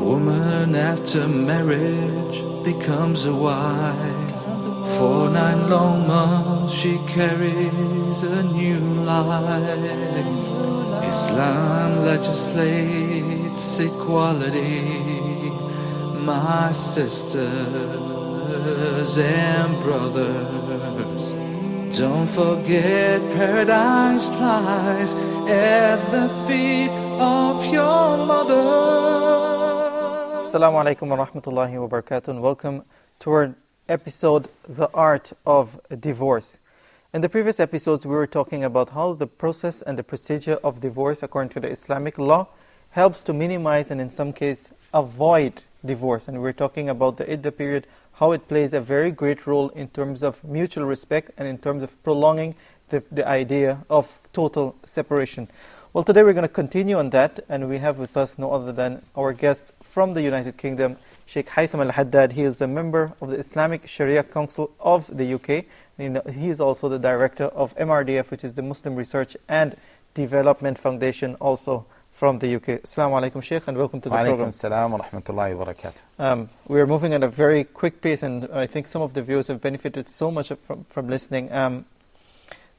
woman after marriage becomes a wife. For 9 long months she carries a new life. Islam legislates equality, my sisters and brothers. Don't forget paradise lies at the feet of your mother. Assalamu alaikum wa rahmatullahi wa barakatuh, and welcome to our episode, The Art of Divorce. In the previous episodes, we were talking about how the process and the procedure of divorce according to the Islamic law helps to minimize and in some cases avoid divorce. And we were talking about the iddah period, how it plays a very great role in terms of mutual respect and in terms of prolonging the idea of total separation. Well, today we're going to continue on that, and we have with us no other than our guest from the United Kingdom, Sheikh Haitham Al-Haddad. He is a member of the Islamic Sharia Council of the UK. He is also the director of MRDF, which is the Muslim Research and Development Foundation, also from the UK. Assalamu alaikum, Sheikh, and welcome to the program. Wa alaikum assalam wa rahmatullahi wa barakatuh. We are moving at a very quick pace, and I think some of the viewers have benefited so much from listening.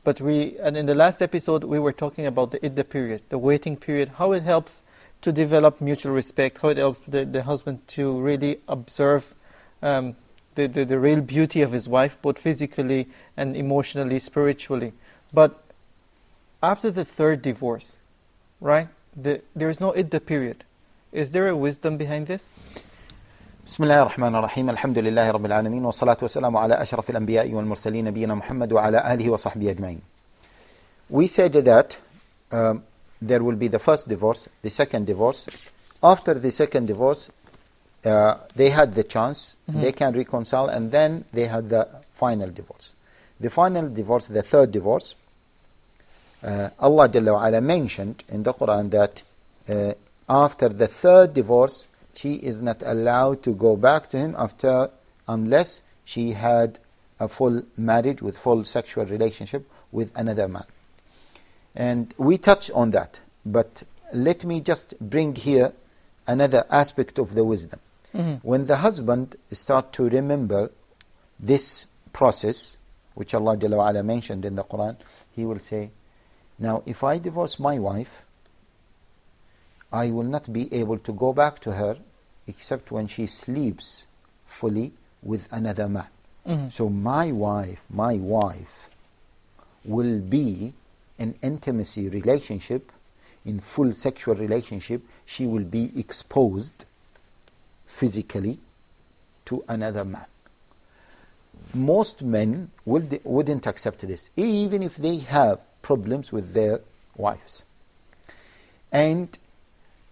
But in the last episode, we were talking about the iddah period, the waiting period, how it helps to develop mutual respect, how it helps the husband to really observe the real beauty of his wife, both physically and emotionally, spiritually. But after the third divorce, right, there is no iddah period. Is there a wisdom behind this? بسم الله الرحمن الرحيم الحمد لله رب العالمين والصلاة والسلام على أشرف الأنبياء والمرسلين نبينا محمد وعلى آله وصحبه أجمعين. We said that there will be the first divorce, the second divorce. After the second divorce, they had the chance, they can reconcile, and then they had the final divorce. The final divorce, the third divorce, Allah Jalla wa Ala mentioned in the Quran that after the third divorce, she is not allowed to go back to him unless she had a full marriage with full sexual relationship with another man. And we touch on that, but let me just bring here another aspect of the wisdom. When the husband start to remember this process, which Allah Jalla wa Ala mentioned in the Quran, he will say, now if I divorce my wife, I will not be able to go back to her except when she sleeps fully with another man. So my wife will be an intimacy relationship, in full sexual relationship. She will be exposed physically to another man. Most men wouldn't accept this, even if they have problems with their wives. And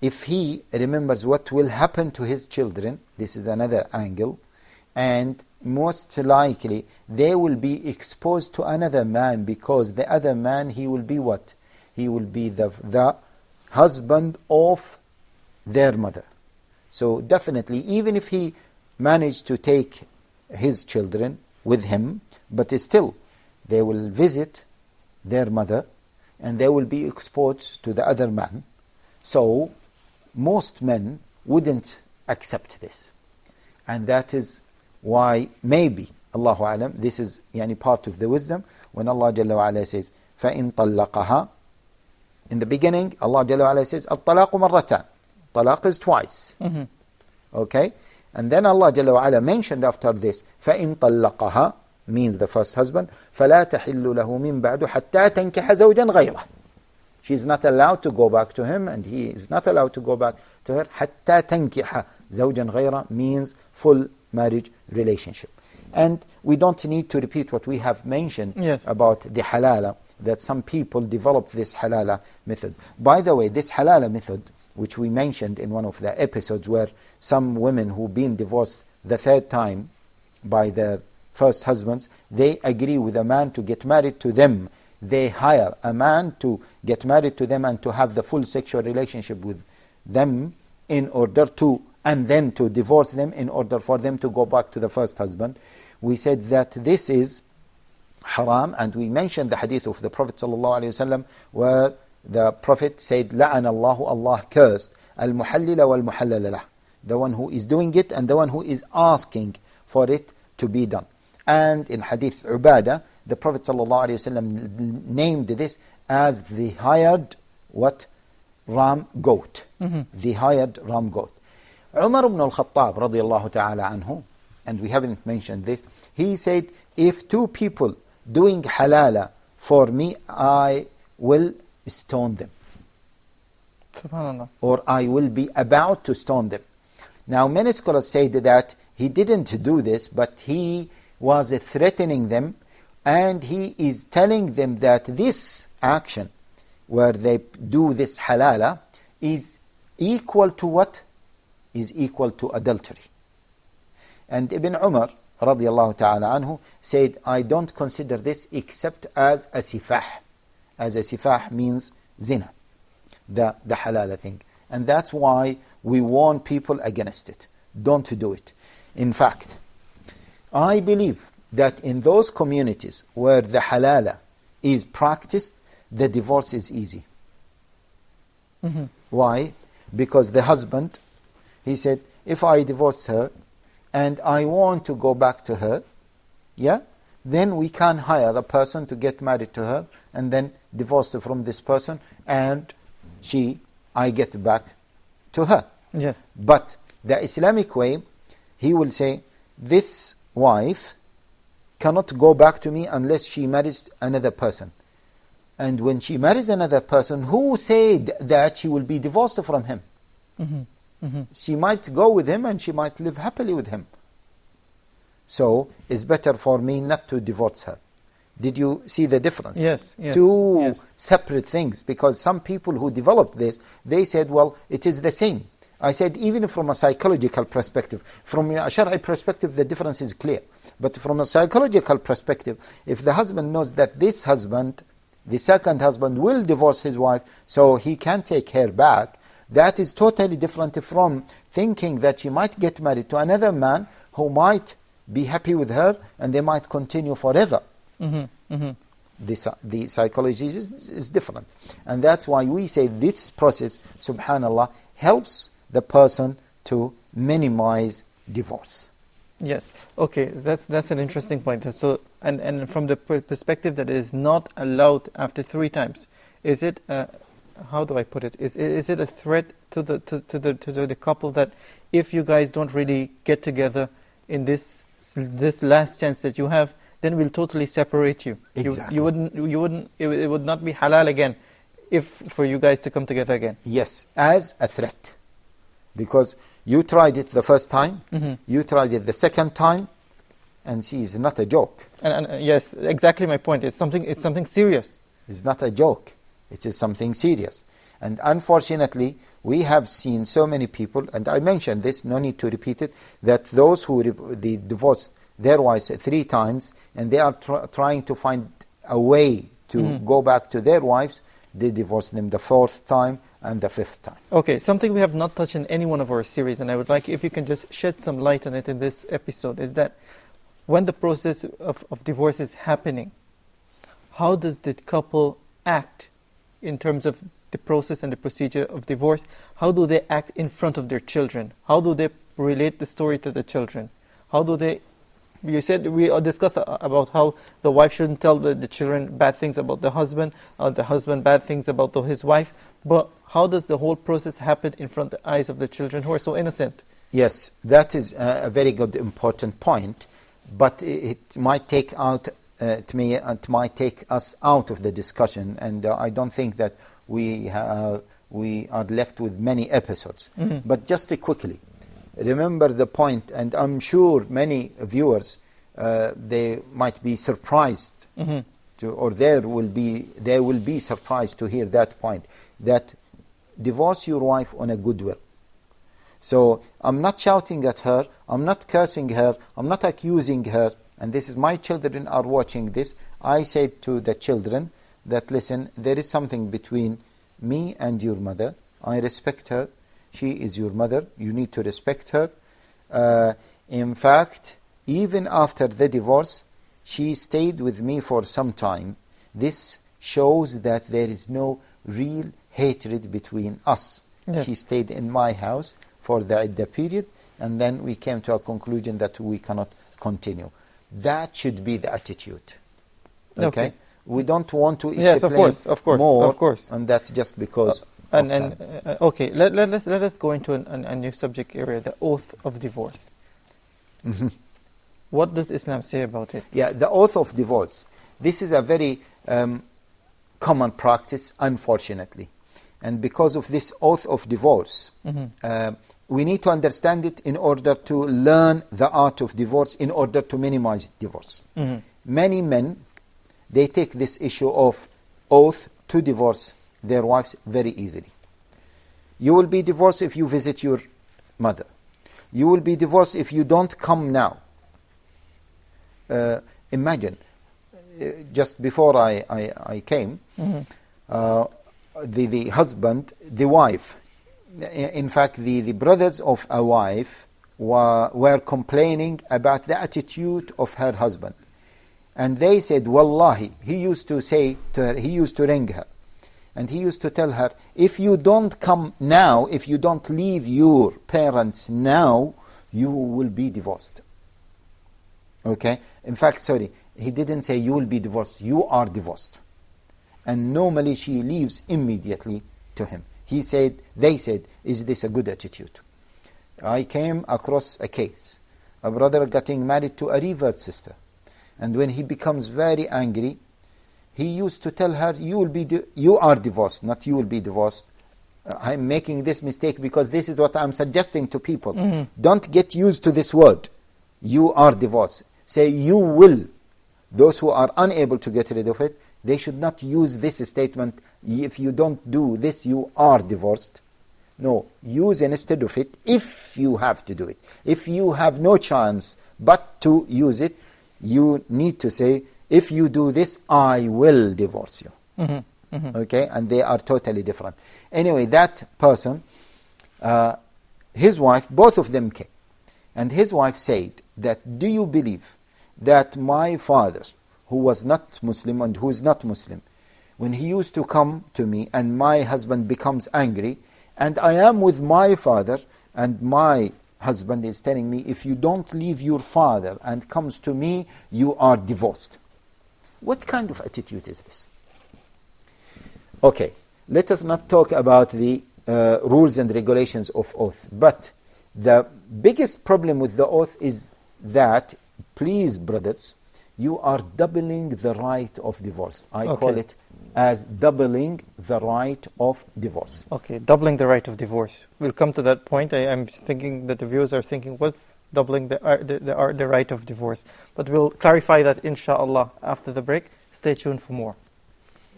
if he remembers what will happen to his children, this is another angle, and most likely they will be exposed to another man, because the other man, he will be what? He will be the husband of their mother. So definitely, even if he managed to take his children with him, but still they will visit their mother and they will be exposed to the other man. So most men wouldn't accept this. And that is why maybe, Allahu Alam, this is part of the wisdom, when Allah Jalla wa Ala says, فَإِن طَلَّقَهَا. In the beginning, Allah Jalla wa Ala says, الطلاق مرتان. Talaq is twice. Okay? And then Allah Jalla wa Ala mentioned after this, فَإِن طَلَّقَهَا, means the first husband, فَلَا تَحِلُّ لَهُ مِن بَعْدُ حَتَّى تَنْكِحَ زَوْجًا غَيْرَهُ. She is not allowed to go back to him, and he is not allowed to go back to her. حَتَّى تَنْكِحَ زَوْجًا غَيْرَهُ means full marriage relationship. And we don't need to repeat what we have mentioned about the halala, that some people developed this halala method. By the way, this halala method, which we mentioned in one of the episodes, where some women who've been divorced the third time by their first husbands, they agree with a man to get married to them. They hire a man to get married to them and to have the full sexual relationship with them in order to, and then to divorce them in order for them to go back to the first husband. We said that this is haram, and we mentioned the hadith of the Prophet ﷺ where the Prophet said, لَعَنَ اللَّهُ, Allah cursed, الْمُحَلِّلَ وَالْمُحَلَّلَ لَهُ, the one who is doing it and the one who is asking for it to be done. And in Hadith Ubadah, the Prophet ﷺ named this as the hired what? Ram goat. The hired ram goat. Umar ibn al-Khattab radiallahu ta'ala anhu, and we haven't mentioned this, he said, if two people doing halala for me, I will stone them. Subhanallah. Or I will be about to stone them. Now many scholars say that he didn't do this, but he was threatening them, and he is telling them that this action where they do this halala is equal to what? Is equal to adultery. And Ibn Umar radiallahu ta'ala anhu said, I don't consider this except as a sifah. As a sifah means zina, the halala thing. And that's why we warn people against it. Don't do it. In fact, I believe that in those communities where the halala is practiced, the divorce is easy. Why? Because the husband, he said, if I divorce her and I want to go back to her, yeah, then we can hire a person to get married to her and then divorce her from this person, and I get back to her. Yes. But the Islamic way, he will say, this wife cannot go back to me unless she marries another person. And when she marries another person, who said that she will be divorced from him? She might go with him and she might live happily with him. So it's better for me not to divorce her. Did you see the difference? Yes. Two separate things. Because some people who developed this, they said, well, it is the same. I said, even from a psychological perspective, from a Shari'i perspective, the difference is clear. But from a psychological perspective, if the husband knows that this husband, the second husband, will divorce his wife, so he can take her back, that is totally different from thinking that she might get married to another man who might be happy with her and they might continue forever. The psychology is different. And that's why we say this process, subhanallah, helps the person to minimize divorce. Yes. Okay, that's an interesting point. So, and from the perspective that it is not allowed after 3 times, is it how do I put it? Is it a threat to the couple that if you guys don't really get together in this last chance that you have, then we'll totally separate you. Exactly. You wouldn't. It would not be halal again, if for you guys to come together again. Yes, as a threat, because you tried it the first time, you tried it the second time, and see, it's not a joke. And yes, exactly my point. It's something serious. It's not a joke. It is something serious. And unfortunately, we have seen so many people, and I mentioned this, no need to repeat it, that those who they divorced their wives 3 times, and they are trying to find a way to go back to their wives, they divorce them the 4th time and the 5th time. Okay, something we have not touched in any one of our series, and I would like if you can just shed some light on it in this episode, is that when the process of divorce is happening, how does the couple act in terms of the process and the procedure of divorce? How do they act in front of their children? How do they relate the story to the children? How do they... You said we discussed about how the wife shouldn't tell the children bad things about the husband, or the husband bad things about his wife. But how does the whole process happen in front of the eyes of the children who are so innocent? Yes, that is a very good, important point. But it might take might take us out of the discussion, and I don't think that we are left with many episodes. But just quickly, remember the point, and I'm sure many viewers they might be surprised or they will be surprised to hear that point, that divorce your wife on a goodwill. So I'm not shouting at her, I'm not cursing her, I'm not accusing her, and this is my children are watching this. I said to the children that, listen, there is something between me and your mother. I respect her. She is your mother. You need to respect her. In fact, even after the divorce, she stayed with me for some time. This shows that there is no real hatred between us. Yes. She stayed in my house for the iddah period, and then we came to a conclusion that we cannot continue. That should be the attitude. Okay? We don't want to explain more, and that's just because okay, let us go into a new subject area, the oath of divorce. Mm-hmm. What does Islam say about it? Yeah, the oath of divorce. This is a very common practice, unfortunately. And because of this oath of divorce, we need to understand it in order to learn the art of divorce, in order to minimize divorce. Many men, they take this issue of oath to divorce their wives very easily. You will be divorced if you visit your mother. You will be divorced if you don't come now. Imagine, just before I came, the husband, the wife, in fact the brothers of a wife were complaining about the attitude of her husband. And they said, Wallahi, he used to say to her, he used to ring her, and he used to tell her, if you don't come now, if you don't leave your parents now, you will be divorced. Okay? In fact, sorry, he didn't say you will be divorced, you are divorced. And normally she leaves immediately to him. They said, is this a good attitude? I came across a case, a brother getting married to a revert sister. And when he becomes very angry, he used to tell her, you are divorced, not you will be divorced. I'm making this mistake because this is what I'm suggesting to people. Don't get used to this word. You are divorced. Say you will. Those who are unable to get rid of it, they should not use this statement, if you don't do this, you are divorced. No, use instead of it, if you have to do it. If you have no chance but to use it, you need to say, if you do this, I will divorce you. Okay? And they are totally different. Anyway, that person, his wife, both of them came. And his wife said that, do you believe that my father, who was not Muslim and who is not Muslim, when he used to come to me and my husband becomes angry, and I am with my father and my husband is telling me, if you don't leave your father and comes to me, you are divorced. What kind of attitude is this? Okay, let us not talk about the rules and regulations of oath. But the biggest problem with the oath is that, please brothers, you are doubling the right of divorce. I call it as doubling the right of divorce. Okay, doubling the right of divorce. We'll come to that point. I'm thinking that the viewers are thinking, what's doubling the right of divorce? But we'll clarify that, inshallah, after the break. Stay tuned for more.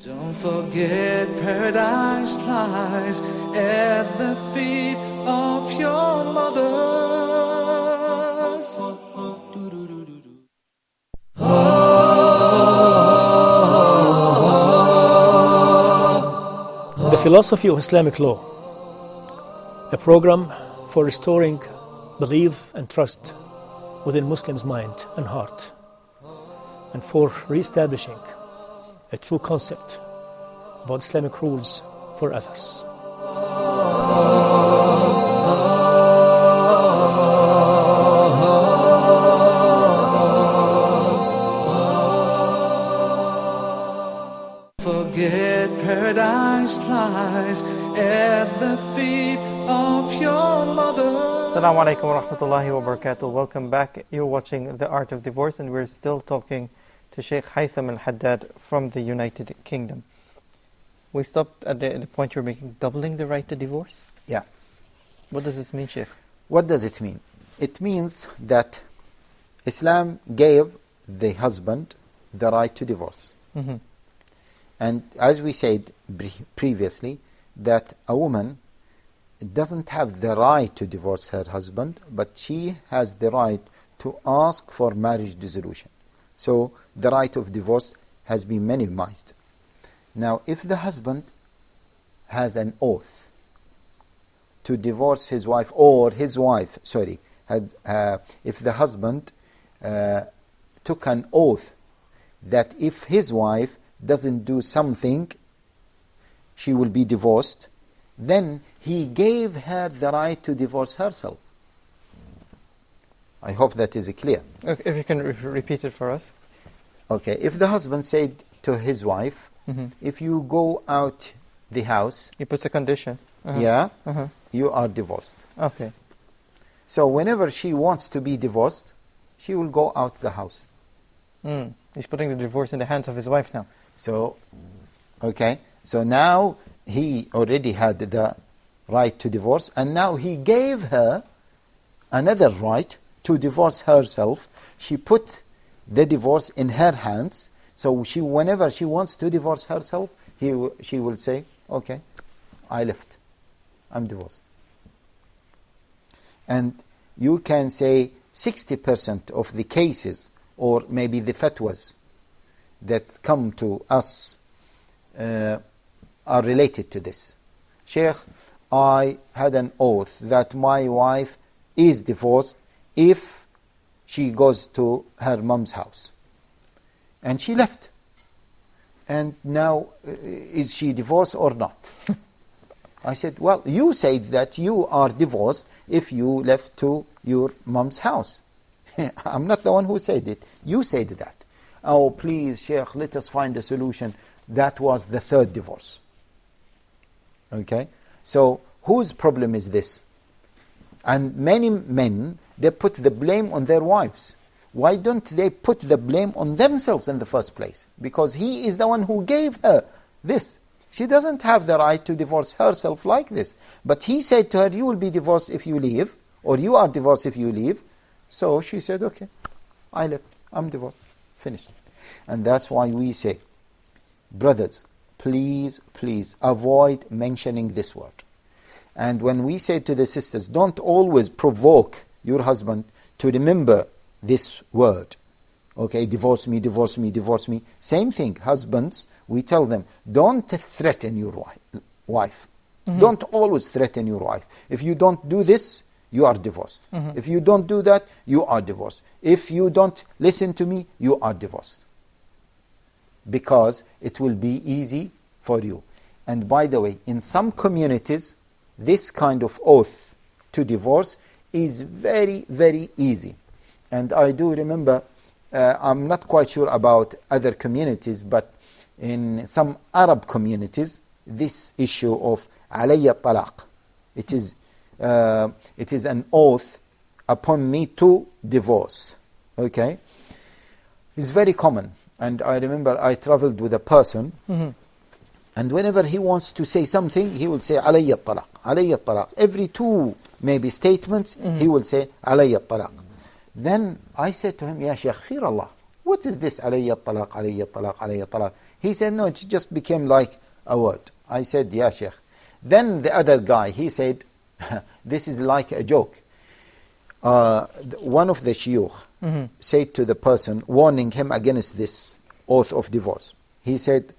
Don't forget, paradise lies at the feet of your mothers. The philosophy of Islamic law, a program for restoring belief and trust within Muslims' mind and heart, and for re-establishing a true concept about Islamic rules for others. Forget paradise lies at the feet of your mother. Assalamu alaikum wa rahmatullahi wa barakatuh. Welcome back. You're watching The Art of Divorce, and we're still talking to Sheikh Haitham Al-Haddad from the United Kingdom. We stopped at the point you're making, doubling the right to divorce? Yeah. What does this mean, Sheikh? What does it mean? It means that Islam gave the husband the right to divorce. And as we said previously, that a woman doesn't have the right to divorce her husband, but she has the right to ask for marriage dissolution. So the right of divorce has been minimized. Now, if the husband has an oath to divorce his wife, or his wife, if the husband took an oath that if his wife doesn't do something, she will be divorced, then he gave her the right to divorce herself. I hope that is clear. Okay, if you can repeat it for us. Okay, if the husband said to his wife, if you go out the house, He puts a condition. yeah, you are divorced. Okay. So whenever she wants to be divorced, she will go out the house. He's putting the divorce in the hands of his wife now. So, okay, so now he already had the right to divorce, and now he gave her another right to divorce herself. She put the divorce in her hands, so whenever she wants to divorce herself, she will say, okay, I left, I'm divorced. And you can say 60% of the cases, or maybe the fatwas that come to us are related to this. Sheikh, I had an oath that my wife is divorced if she goes to her mom's house. And she left. And now, is she divorced or not? I said, well, you said that you are divorced if you left to your mom's house. I'm not the one who said it. You said that. Oh, please, Sheikh, let us find a solution. That was the third divorce. Okay? So, whose problem is this? And many men, they put the blame on their wives. Why don't they put the blame on themselves in the first place? Because he is the one who gave her this. She doesn't have the right to divorce herself like this. But he said to her, you will be divorced if you leave, or you are divorced if you leave. So she said, okay, I left, I'm divorced, finished. And that's why we say, brothers, please, please avoid mentioning this word. And when we say to the sisters, don't always provoke your husband to remember this word. Okay, divorce me, divorce me, divorce me. Same thing, husbands, we tell them, don't threaten your wife. Don't always threaten your wife. If you don't do this, you are divorced. If you don't do that, you are divorced. If you don't listen to me, you are divorced. Because it will be easy for you. And by the way, in some communities, this kind of oath to divorce is very, very easy. And I do remember, I'm not quite sure about other communities, but in some Arab communities, this issue of alayya talaq, it is an oath upon me to divorce. Okay? It's very common. And I remember I traveled with a person, and whenever he wants to say something, he will say alayya talaq, alayya talaq. Every two maybe statements, he will say alayya talaq. Then I said to him, Ya Shaykh, fear Allah, what is this alayya talaq, alayya talaq, alayya talaq? He said, no, it just became like a word. I said, Ya Shaykh. Then the other guy, he said, this is like a joke. One of the shuyukh said to the person, warning him against this oath of divorce. He said,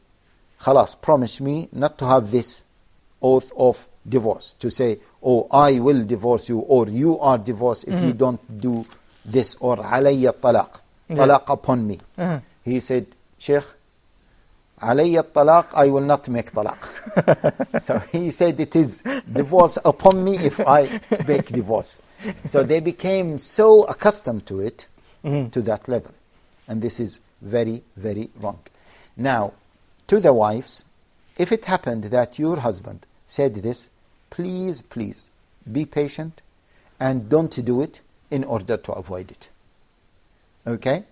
Khalas, promise me not to have this oath of divorce. To say, oh, I will divorce you, or you are divorced if you don't do this, or alayya talaq, talaq upon me. He said, Sheikh, alayya talaq, I will not make talaq. So he said it is divorce upon me if I make divorce. So they became so accustomed to it, to that level. And this is very, very wrong. Now, to the wives, if it happened that your husband said this, please, please be patient and don't do it in order to avoid it. Okay?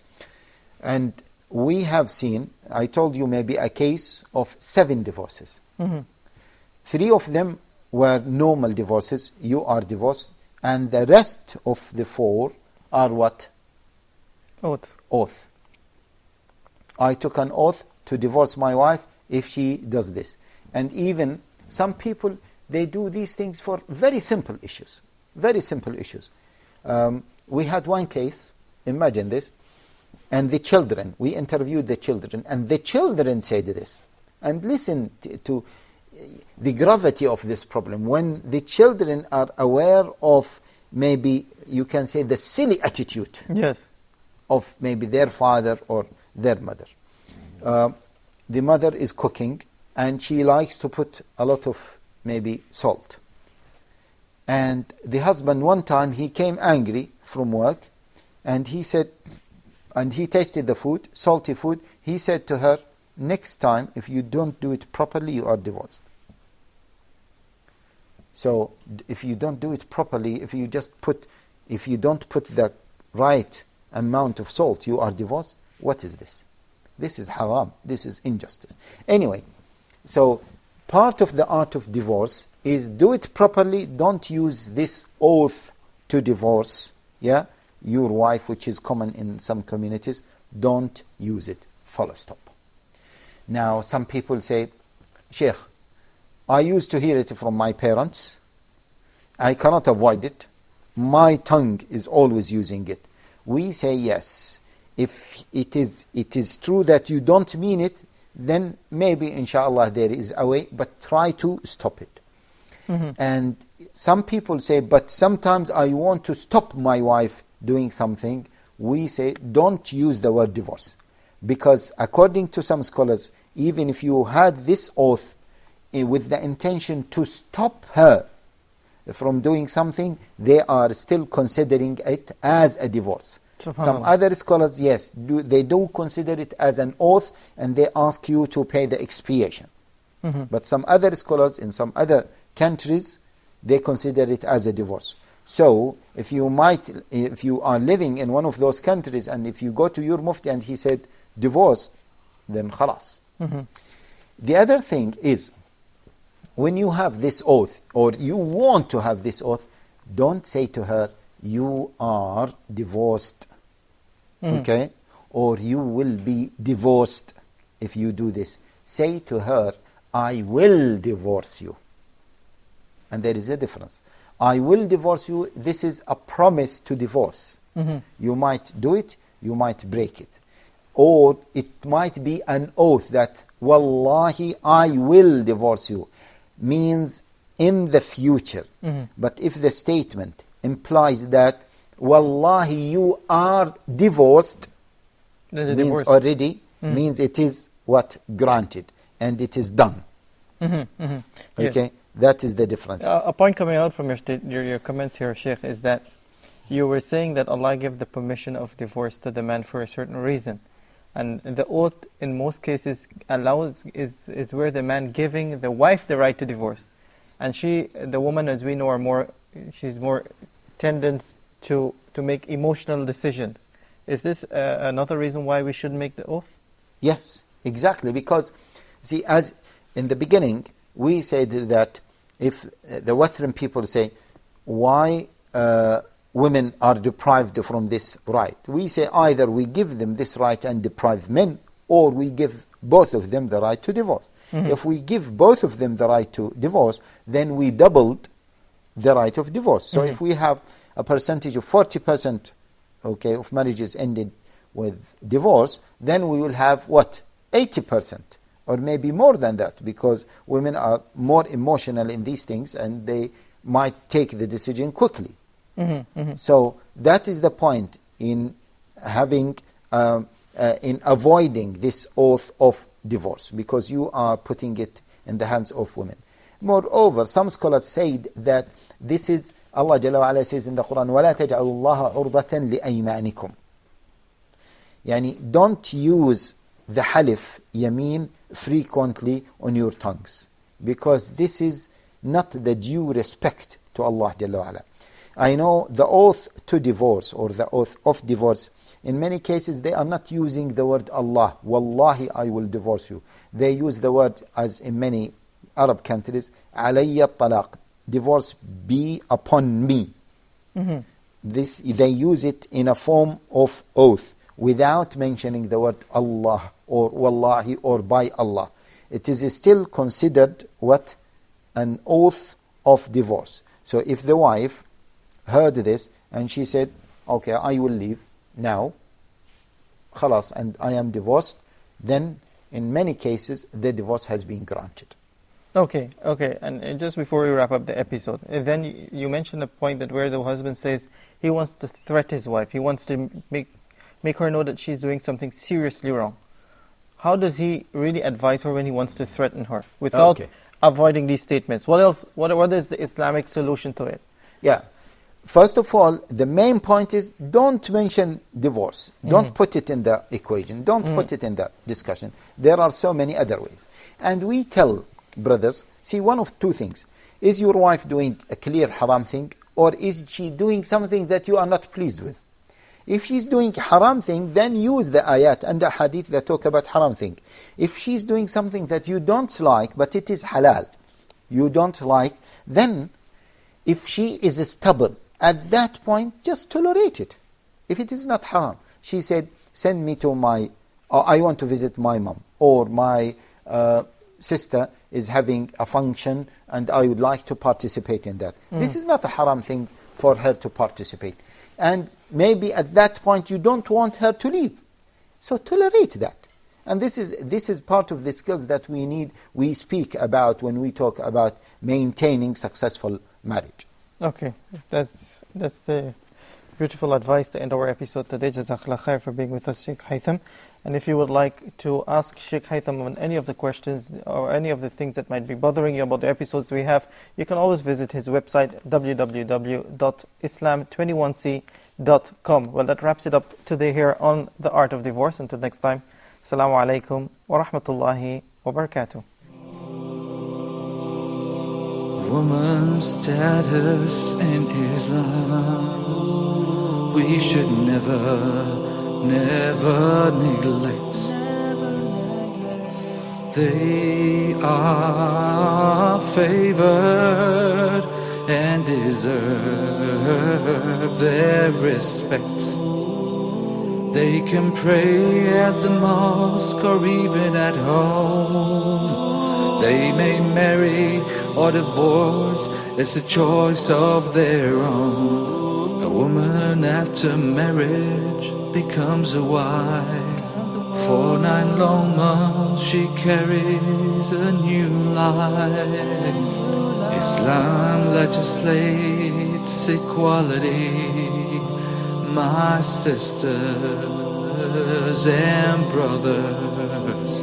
And we have seen, I told you maybe a case of 7 divorces. 3 of them were normal divorces. You are divorced. And the rest of the 4 are what? Oath. I took an oath to divorce my wife if she does this. And even some people, they do these things for very simple issues. Very simple issues. We had one case, imagine this, and the children, we interviewed the children, and the children said this. And listen to the gravity of this problem. When the children are aware of, maybe you can say, the silly attitude of maybe their father or their mother. The mother is cooking, and she likes to put a lot of maybe salt. And the husband, one time, he came angry from work, and he said, and he tasted the food, salty food. He said to her, next time, if you don't do it properly, you are divorced. So if you don't do it properly, if you don't put the right amount of salt, you are divorced. What is this? This is haram. This is injustice. Anyway, so part of the art of divorce is do it properly. Don't use this oath to divorce, your wife, which is common in some communities. Don't use it. Full stop. Now, some people say, Sheikh, I used to hear it from my parents. I cannot avoid it. My tongue is always using it. We say yes. If it is true that you don't mean it, then maybe, inshallah, there is a way, but try to stop it. And some people say, but sometimes I want to stop my wife doing something. We say, don't use the word divorce. Because according to some scholars, even if you had this oath with the intention to stop her from doing something, they are still considering it as a divorce. Some other scholars, yes, they do consider it as an oath, and they ask you to pay the expiation. But some other scholars in some other countries, they consider it as a divorce. So if you are living in one of those countries, and if you go to your mufti and he said divorce, then khalas. The other thing is, when you have this oath, or you want to have this oath, don't say to her, you are divorced, okay? Or you will be divorced if you do this. Say to her, I will divorce you. And there is a difference. I will divorce you, this is a promise to divorce. You might do it, you might break it. Or it might be an oath that, Wallahi, I will divorce you. Means in the future. But if the statement implies that, Wallahi, you are divorced, means already, means it is what? Granted. And it is done. Okay? That is the difference. A point coming out from your comments here, Sheikh, is that you were saying that Allah gave the permission of divorce to the man for a certain reason. And the oath, in most cases, is where the man giving the wife the right to divorce. And the woman, as we know, she's more tendent to make emotional decisions. Is this another reason why we should make the oath? Yes, exactly. Because, see, as in the beginning, we said that if the Western people say, why women are deprived from this right? We say either we give them this right and deprive men, or we give both of them the right to divorce. If we give both of them the right to divorce, then we doubled the right of divorce. So if we have a percentage of 40%, okay, of marriages ended with divorce, then we will have what? 80%. Or maybe more than that, because women are more emotional in these things and they might take the decision quickly. So that is the point in having, in avoiding this oath of divorce, because you are putting it in the hands of women. Moreover, some scholars said that this is, Allah Jalla wa Ala says in the Quran, وَلَا تَجْعَلُوا اللَّهَ عُرْضَةً لِأَيْمَانِكُمْ. Yani, don't use the halif, yameen, frequently on your tongues, because this is not the due respect to Allah Jalla wa Ala. I know the oath to divorce, or the oath of divorce, in many cases they are not using the word Allah, Wallahi, I will divorce you. They use the word, as in many Arab countries, alayya talaq, divorce be upon me. This, they use it in a form of oath, without mentioning the word Allah, or Wallahi, or by Allah. It is still considered what? An oath of divorce. So if the wife heard this and she said, okay, I will leave now, khalas, and I am divorced, then in many cases the divorce has been granted. Okay. And just before we wrap up the episode, then you mentioned a point that where the husband says he wants to threaten his wife, he wants to make her know that she's doing something seriously wrong. How does he really advise her when he wants to threaten her without avoiding these statements? What else? What is the Islamic solution to it? Yeah. First of all, the main point is don't mention divorce. Don't put it in the equation. Don't put it in the discussion. There are so many other ways. And we tell brothers, see, one of two things. Is your wife doing a clear haram thing, or is she doing something that you are not pleased with? If she's doing haram thing, then use the ayat and the hadith that talk about haram thing. If she's doing something that you don't like, but it is halal, you don't like, then if she is stubborn, at that point, just tolerate it. If it is not haram. She said, send me to I want to visit my mom, or my sister is having a function and I would like to participate in that. This is not a haram thing for her to participate. And maybe at that point you don't want her to leave. So tolerate that. And this is part of the skills that we speak about when we talk about maintaining successful marriage. Okay, that's the beautiful advice to end our episode today. Jazakallah khair for being with us, Sheikh Haitham. And if you would like to ask Sheikh Haitham on any of the questions or any of the things that might be bothering you about the episodes we have, you can always visit his website, www.islam21c.com. Well, that wraps it up today here on The Art of Divorce. Until next time, Assalamu alaikum wa rahmatullahi wa barakatuh. Woman's status in Islam, we should never neglect. They are favored and deserve their respect. They can pray at the mosque or even at home. They may marry or divorce, it's a choice of their own. A woman after marriage becomes a wife. For 9 long months she carries a new life. Islam legislates equality, my sisters and brothers.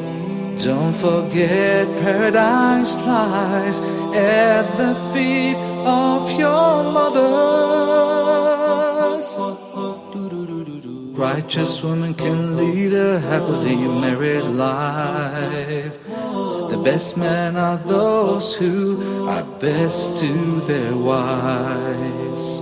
Don't forget paradise lies at the feet of your mothers. Righteous women can lead a happily married life. The best men are those who are best to their wives.